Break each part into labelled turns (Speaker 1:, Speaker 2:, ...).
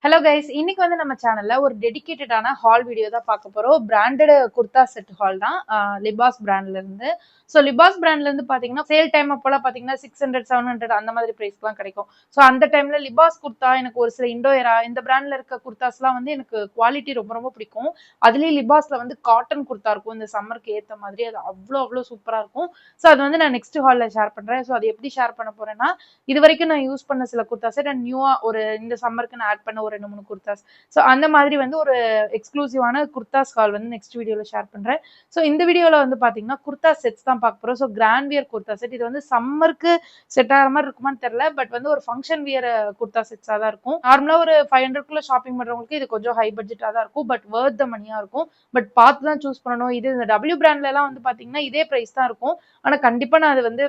Speaker 1: Hello guys, இன்னைக்கு வந்து நம்ம சேனல்ல ஒரு டெடிகேட்டடான ஹால் வீடியோ தான் பார்க்க போறோம். பிராண்டட் குர்தா செட் ஹால் தான், லிபாஸ் பிராண்ட்ல இருந்து. ஸோ லிபாஸ் பிராண்ட்ல இருந்து பாத்தீங்கன்னா சேல் டைம் அப்போலாம் பாத்தீங்கன்னா 600 700 அந்த மாதிரி பிரைஸ்லாம் கிடைக்கும். ஸோ அந்த டைம்ல லிபாஸ் குர்தா எனக்கு ஒரு சில இண்டோயரா இந்த பிராண்ட்ல இருக்க குர்தாஸ்லாம் வந்து எனக்கு குவாலிட்டி ரொம்ப ரொம்ப பிடிக்கும். அதுலயும் லிபாஸ்ல வந்து காட்டன் குர்தா இருக்கும் இந்த சம்மருக்கு ஏத்த மாதிரி. அது அவ்வளோ சூப்பரா இருக்கும். ஸோ அது வந்து நான் நெக்ஸ்ட் ஹால்ல ஷேர் பண்றேன். ஸோ அது எப்படி ஷேர் பண்ண போறேன்னா, இது வரைக்கும் நான் யூஸ் பண்ண சில குர்தா செட் அண்ட் நியூவா ஒரு இந்த சம்மருக்கு நான் ஆட் பண்ண ஒரு 2 3 குர்தாஸ். ஸோ அந்த மாதிரி வந்து ஒரு எக்ஸ்க்ளூசிவான குர்தாஸ் ஹால் வந்து நெக்ஸ்ட் வீடியோல ஷேர் பண்றேன். ஸோ இந்த வீடியோல வந்து பாத்தீங்கன்னா குர்தா செட்ஸ் தான் பார்க்க போறோம். So grand wear kurta set. இது வந்து சம்மருக்கு செட் ஆகிற மாதிரி இருக்குமான்னு தெரியல. பட் வந்து ஒரு ஃபங்க்ஷன் வியர் குர்தா செட்ஸா தான் இருக்கும். நார்மலா ஒரு 500 ஷாப்பிங் பண்றவங்களுக்கு இது கொஞ்சம் ஹை பட்ஜெட்டா தான் இருக்கும். பட் வர்த் த மணியா இருக்கும். பட் பார்த்து தான் சூஸ் பண்ணணும். இது இந்த டபிள்யூ பிராண்ட்ல எல்லாம் வந்து பாத்தீங்கன்னா இதே பிரைஸ் தான் இருக்கும். ஆனா கண்டிப்பா நான் அது வந்து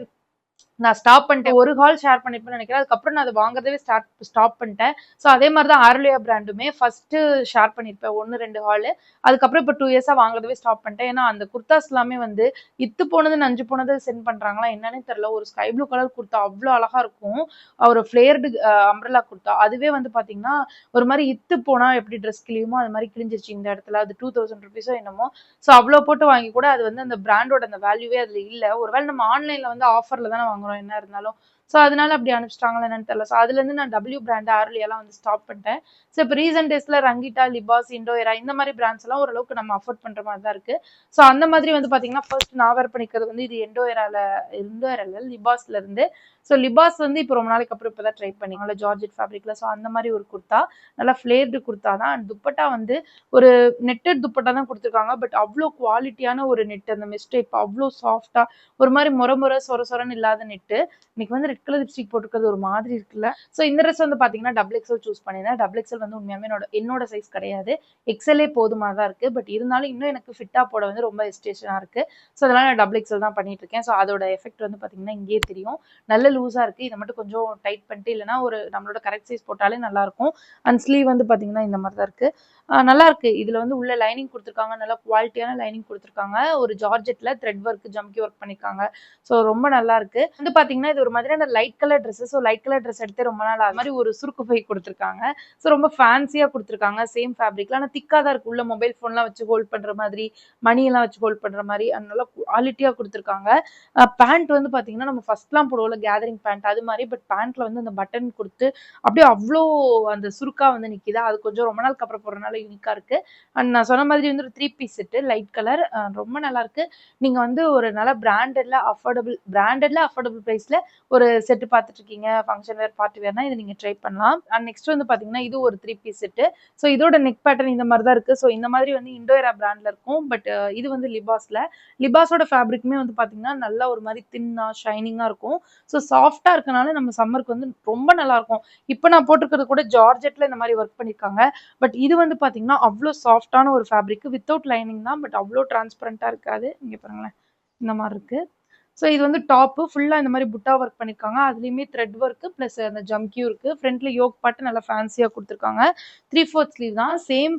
Speaker 1: நான் ஸ்டாப் பண்ணிட்டேன். ஒரு ஹால் ஷேர் பண்ணிருப்பேன்னு நினைக்கிறேன். அதுக்கப்புறம் நான் அதை வாங்குறதவே ஸ்டாப் பண்ணிட்டேன். ஸோ அதே மாதிரி தான் ஆர்லியா பிராண்டுமே ஃபர்ஸ்ட் ஷேர் பண்ணிருப்பேன் 1 2 ஹால். அதுக்கப்புறம் இப்போ 2 இயர்ஸா வாங்குறதவே ஸ்டாப் பண்ணிட்டேன். ஏன்னா அந்த குர்தாஸ் எல்லாமே வந்து இத்து போனது நஞ்சு போனது சென்ட் பண்றாங்களா என்னன்னே தெரியல. ஒரு ஸ்கை ப்ளூ கலர் குர்த்தா அவ்வளோ அழகா இருக்கும். ஒரு ஃபிளேர்டு அம்ப்ரெல்லா குர்த்தா. அதுவே வந்து பாத்தீங்கன்னா ஒரு மாதிரி இத்து போனா எப்படி ட்ரெஸ் கிளியுமோ அது மாதிரி கிழிஞ்சிருச்சு இந்த இடத்துல. அது 2000 ருபீஸோ என்னமோ. ஸோ அவ்வளோ போட்டு வாங்கி கூட அது வந்து அந்த பிராண்டோட அந்த வேல்யூவே அதுல இல்ல. ஒருவேளை நம்ம ஆன்லைன்ல வந்து ஆஃபர்ல தானே வாங்குறோம் என்ன இருந்தாலும். ஸோ அதனால அப்படி அனுப்பிச்சிட்டாங்களா என்னன்னு தெரியல. ஸோ அதுல இருந்து நான் டபிள்யூ பிராண்ட் ஆர்லியெல்லாம் வந்து ஸ்டாப் பண்ணிட்டேன். ஸோ இப்போ ரீசெண்ட் டேஸ்ல ரங்கிட்டா, லிபாஸ், இண்டோயரா இந்த மாதிரி பிராண்ட்ஸ் எல்லாம் ஓரளவுக்கு நம்ம அஃபோர்ட் பண்ற மாதிரி தான் இருக்கு. ஸோ அந்த மாதிரி வந்து பாத்தீங்கன்னா ஃபர்ஸ்ட் நான் வேர் பண்ணிக்கிறது வந்து இது இண்டோயரால லிபாஸ்ல இருந்து. ஸோ லிபாஸ் வந்து இப்போ ரொம்ப நாளைக்கு அப்புறம் இப்பதான் ட்ரை பண்ணிங்களா ஜார்ஜெட் ஃபேப்ரிக்ல. ஸோ அந்த மாதிரி ஒரு குர்த்தா, நல்லா ஃபிளேர்டு குர்த்தா தான். அண்ட் துப்பட்டா வந்து ஒரு நெட்டட் துப்பட்டா தான் கொடுத்துருக்காங்க. பட் அவ்வளோ குவாலிட்டியான ஒரு நெட். அந்த மெஷ் டைப் அவ்வளோ சாஃப்டா ஒரு மாதிரி முறை சொர சொரன்னு இல்லாத நெட்டு. இன்னைக்கு வந்து ரெட் கலர் லிப்ஸ்டிக் போட்டுக்கிறது ஒரு மாதிரி இருக்குல்ல. ஸோ இந்த ட்ரெஸ் வந்து பாத்தீங்கன்னா டபுள் எக்ஸல் சூஸ் பண்ணியிருந்தேன். டபுள் எக்ஸல் வந்து உண்மையாவே என்னோட சைஸ் கிடையாது. எக்ஸலே போதுமாக தான் இருக்கு. பட் இருந்தாலும் இன்னும் எனக்கு ஃபிட்டா போட வந்து ரொம்ப ஹெசிடேஷனா இருக்கு. ஸோ அதனால நான் டபுள் எக்ஸல் தான் பண்ணிட்டு இருக்கேன். ஸோ அதோட எஃபெக்ட் வந்து பாத்தீங்கன்னா இங்கேயே தெரியும். நல்ல லூஸா இருக்கு. இதை மட்டும் கொஞ்சம் டைட் பண்ணிட்டு இல்லைன்னா ஒரு நம்மளோட கரெக்ட் சைஸ் போட்டாலே நல்லா இருக்கும். அண்ட் ஸ்லீவ் வந்து பாத்தீங்கன்னா இந்த மாதிரி தான் இருக்கு. நல்லா இருக்கு. இதுல வந்து உள்ள லைனிங் கொடுத்துருக்காங்க. நல்லா குவாலிட்டியான லைனிங் கொடுத்துருக்காங்க. ஒரு ஜார்ஜெட்ல த்ரெட் ஒர்க் ஜம்கி ஒர்க் பண்ணிருக்காங்க. ஸோ ரொம்ப நல்லா இருக்கு. வந்து பாத்தீங்கன்னா இது ஒரு மாதிரியான light colour dress. So light colour dress எடுத்து ரொம்ப நாள் அது மாதிரி ஒரு சுருக்கு பை கொடுத்துருக்காங்க. ஸோ ரொம்ப ஃபேன்சியா கொடுத்துருக்காங்க. சேம் ஃபேப்ரிக்ல ஆனா திக்கா தான் இருக்கு. உள்ள மொபைல் போன்லாம் வச்சு ஹோல்ட் பண்ற மாதிரி, மணி எல்லாம் வச்சு ஹோல்ட் பண்ற மாதிரி நல்லா குவாலிட்டியா கொடுத்துருக்காங்க. பேண்ட் வந்து பாத்தீங்கன்னா நம்ம ஃபர்ஸ்ட்லாம் போடுவோம்ல கேதரிங் பேண்ட் அது மாதிரி. பட் பேண்ட்ல வந்து அந்த பட்டன் கொடுத்து அப்படியே அவ்வளோ அந்த சுருக்கா வந்து நிக்குதா. அது கொஞ்சம் ரொம்ப நாளுக்கு அப்புறம் போடுறதுனால யூனிக்கா இருக்கு. அண்ட் நான் சொன்ன மாதிரி வந்து ஒரு 3 பீஸ் செட்டு லைட் கலர் ரொம்ப நல்லா இருக்கு. நீங்க வந்து ஒரு நல்ல பிராண்டட்ல அஃபோர்டபுள் பிரைஸ்ல ஒரு செட்டு பார்த்துட்டு இருக்கீங்க, ஃபங்க்ஷன் வேர் பார்ட்டி வேர்னா இது நீங்க ட்ரை பண்ணலாம். அண்ட் நெக்ஸ்ட் வந்து பாத்தீங்கன்னா இது ஒரு 3 பீஸ் செட்டு. ஸோ இதோட நெக் பேட்டர்ன் இந்த மாதிரி தான் இருக்கு. ஸோ இந்த மாதிரி வந்து இண்டோயரா பிராண்ட்ல இருக்கும். பட் இது வந்து லிபாஸோட ஃபேப்ரிக்குமே வந்து பாத்தீங்கன்னா நல்லா ஒரு மாதிரி தின்னா ஷைனிங்கா இருக்கும். ஸோ சாஃப்டா இருக்கனால நம்ம சம்மருக்கு வந்து ரொம்ப நல்லா இருக்கும். இப்போ நான் போட்டிருக்கிறது கூட ஜார்ஜெட்ல இந்த மாதிரி ஒர்க் பண்ணிருக்காங்க. பட் இது வந்து பாத்தீங்கன்னா அவ்வளோ சாஃப்டான ஒரு ஃபேப்ரிக் வித்தவுட் லைனிங் தான். பட் அவ்வளோ டிரான்ஸ்பரண்டா இருக்காது. இங்க பாருங்களேன் இந்த மாதிரி இருக்கு. ஸோ இது வந்து டாப்பு ஃபுல்லா இந்த மாதிரி புட்டா ஒர்க் பண்ணிருக்காங்க. அதுலயுமே த்ரெட் ஒர்க் பிளஸ் அந்த ஜம்கியும் இருக்கு. ஃப்ரண்ட்ல யோக் பாட்டு நல்லா ஃபேன்சியா கொடுத்துருக்காங்க. 3/4 ஸ்லீவ் தான். சேம்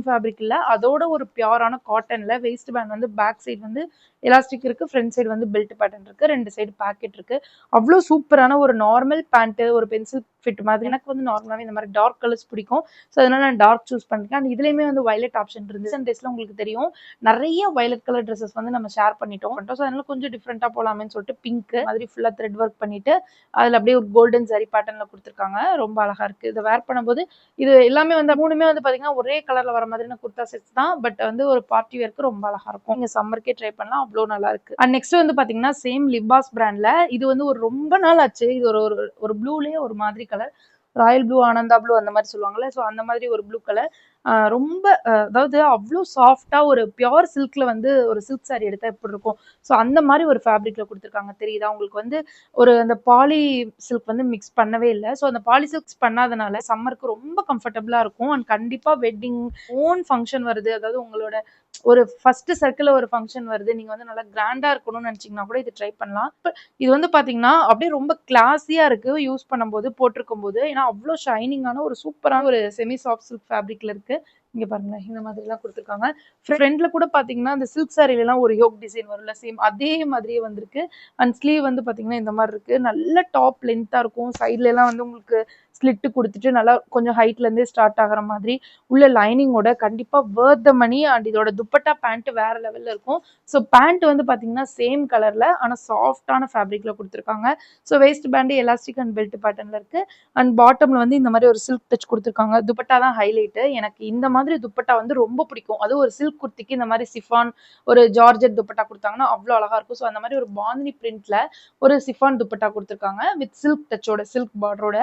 Speaker 1: ஃபேப்ரிக்ல அதோட ஒரு பியூரான காட்டன்ல வெயிஸ்ட் பேண்ட் வந்து பேக் சைடு வந்து எலாஸ்டிக் இருக்கு. ஃப்ரண்ட் சைடு வந்து பெல்ட் பேட்டர்ன் இருக்கு. 2 சைடு பாக்கெட் இருக்கு. அவ்வளோ சூப்பரான ஒரு நார்மல் பேண்ட், ஒரு பென்சில் ஃபிட் மாதிரி. எனக்கு வந்து நார்மலாவே இந்த மாதிரி டார்க் கலர்ஸ் பிடிக்கும். ஸோ அதனால நான் டார்க் சூஸ் பண்ணிருக்கேன். அண்ட் இதுலயுமே வந்து வயலட் ஆப்ஷன் இருந்து ரீசெண்ட் டேஸ்ல உங்களுக்கு தெரியும் நிறைய வயலட் கலர் ட்ரெஸ்ஸஸ் வந்து நம்ம ஷேர் பண்ணிட்டோம். ஸோ அதனால கொஞ்சம் டிஃப்ரெண்டா போலாமேன்னு சொல்லிட்டு பிங்க் மாதிரி ஃபுல்லா த்ரெட் ஒர்க் பண்ணிட்டு அதுல அப்படியே ஒரு கோல்டன் ஜரி பேட்டர்ன்ல கொடுத்துருக்காங்க. ரொம்ப அழகா இருக்கு. இதை வேர் பண்ணும்போது இது எல்லாமே வந்து மூணுமே வந்து பாத்தீங்கன்னா ஒரே கலர்ல வர மாதிரியான குர்தா செட்ஸ் தான். பட் வந்து ஒரு பார்ட்டி வேர்க்கு ரொம்ப அழகா இருக்கும். நீங்க சம்மருக்கே ட்ரை பண்ணலாம். அவ்வளோ நல்லா இருக்கு. அண்ட் நெக்ஸ்ட் வந்து பாத்தீங்கன்னா சேம் லிபாஸ் பிராண்ட்ல இது வந்து ஒரு ரொம்ப நாள் ஆச்சு. இது ஒரு ப்ளூலயே ஒரு மாதிரி colour, Royal blue, Ananda blue அந்த மாதிரி சொல்லுவாங்கல்ல. ஸோ அந்த மாதிரி ஒரு ப்ளூ கலர். ரொம்ப அதாவது அவ்வளோ சாஃப்டா ஒரு பியோர் சில்க்ல வந்து ஒரு சில்க் சாரி எடுத்தா எப்படி இருக்கும். ஸோ அந்த மாதிரி ஒரு ஃபேப்ரிக்ல கொடுத்துருக்காங்க. தெரியுதா உங்களுக்கு வந்து ஒரு அந்த பாலி சில்க் வந்து மிக்ஸ் பண்ணவே இல்லை. ஸோ அந்த பாலி சில்க்ஸ் பண்ணாதனால சம்மருக்கு ரொம்ப கம்ஃபர்டபுளா இருக்கும். அண்ட் கண்டிப்பா வெட்டிங் ஓன் ஃபங்க்ஷன் வருது, அதாவது உங்களோட ஒரு ஃபர்ஸ்ட் சர்க்கிள் ஒரு ஃபங்க்ஷன் வருது, நீங்க வந்து நல்லா கிராண்டா இருக்கணும்னு நினைச்சீங்கன்னா கூட இது ட்ரை பண்ணலாம். இது வந்து பாத்தீங்கன்னா அப்படியே ரொம்ப கிளாஸியா இருக்கு யூஸ் பண்ணும்போது போட்டிருக்கும் போது. ஏன்னா அவ்வளோ ஷைனிங்கான ஒரு சூப்பரான ஒரு செமி சாஃப்ட் சில்க் ஃபேப்ரிக்ல இருக்கு. இங்க பாருங்களேன், இந்த மாதிரிலாம் குடுத்துருக்காங்க. ஃப்ரண்ட்ல கூட பாத்தீங்கன்னா, அந்த சில்க் சாரீலலாம் ஒரு யோக் டிசைன் வரும்ல, சேம் அதே மாதிரியே வந்திருக்கு. அண்ட் ஸ்லீவ் வந்து பாத்தீங்கன்னா, இந்த மாரி இருக்கு. நல்ல டாப் லென்த்தா இருக்கும். சைட்லலாம் வந்து உங்களுக்கு ஸ்லிட் குடுத்துட்டு, நல்லா கொஞ்சம் ஹைட்ல இருந்தே ஸ்டார்ட் ஆகுற மாதிரி, உள்ள லைனிங்கோட கண்டிப்பா வொர்த் த மணி. அண்ட் இதோட துப்பட்டா, பேண்ட் வேற லெவல்ல இருக்கும். ஸோ பேண்ட் வந்து பாத்தீங்கன்னா, சேம் கலர்ல ஆனா சாஃப்ட்டான ஃபேப்ரிக்ல குடுத்துருக்காங்க. So waist band elastic and belt பேட்டர்ன்ல இருக்கு. அண்ட் பாட்டம்ல வந்து இந்த மாதிரி ஒரு சில்க் டச் குடுத்துருக்காங்க. துப்பட்டா தான் ஹைலைட். எனக்கு இந்த மாதிரி துப்பட்டா வந்து ரொம்ப பிடிக்கும். அதுவும் ஒரு சில்க் குர்த்திக்கு இந்த மாதிரி சிஃபான் ஒரு ஜார்ஜெட் துப்பட்டா குடுத்தாங்கன்னா அவ்வளோ அழகா இருக்கும். ஸோ அந்த மாதிரி ஒரு பாந்தினி பிரிண்ட்ல ஒரு சிஃபான் துப்பட்டா குடுத்துருக்காங்க வித் சில்க் டச்சோட, சில்க் பார்டரோட.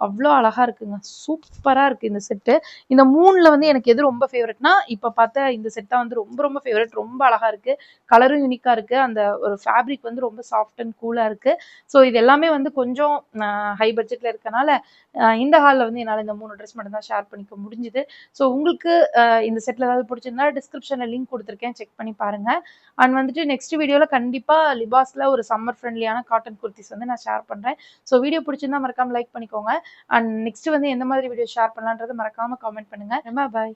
Speaker 1: அவ்வளோ அழகா இருக்குங்க. சூப்பரா இருக்கு இந்த செட்டு. இந்த 3ல வந்து எனக்கு எது ரொம்ப ஃபேவரட்னா, இப்ப பார்த்த இந்த செட் தான் வந்து ரொம்ப ரொம்ப ஃபேவரட். ரொம்ப அழகா இருக்கு. கலரும் யூனிக்கா இருக்கு. அந்த ஒரு ஃபேப்ரிக் வந்து ரொம்ப சாஃப்ட் அண்ட் கூலா இருக்கு. ஸோ இது எல்லாமே வந்து கொஞ்சம் ஹை பட்ஜெட்ல இருக்கனால இந்த ஹால்ல வந்து என்னால இந்த 3 ட்ரெஸ் மட்டும் தான் ஷேர் பண்ணிக்க முடிஞ்சுது. ஸோ உங்களுக்கு இந்த செட்ல ஏதாவது பிடிச்சிருந்தா டிஸ்கிரிப்ஷன்ல லிங்க் கொடுத்துருக்கேன், செக் பண்ணி பாருங்க. அண்ட் வந்துட்டு நெக்ஸ்ட் வீடியோல கண்டிப்பா லிபாஸ்ல ஒரு சம்மர் ஃப்ரெண்ட்லியான காட்டன் குர்த்திஸ் வந்து நான் ஷேர் பண்றேன். ஸோ வீடியோ பிடிச்சிருந்தா மறக்காம லைக் பண்ணிக்கோங்க. அண்ட் நெக்ஸ்ட் வந்து எந்த மாதிரி வீடியோ ஷேர் பண்ணலான்றது மறக்காம காமெண்ட் பண்ணுங்க. பாய்.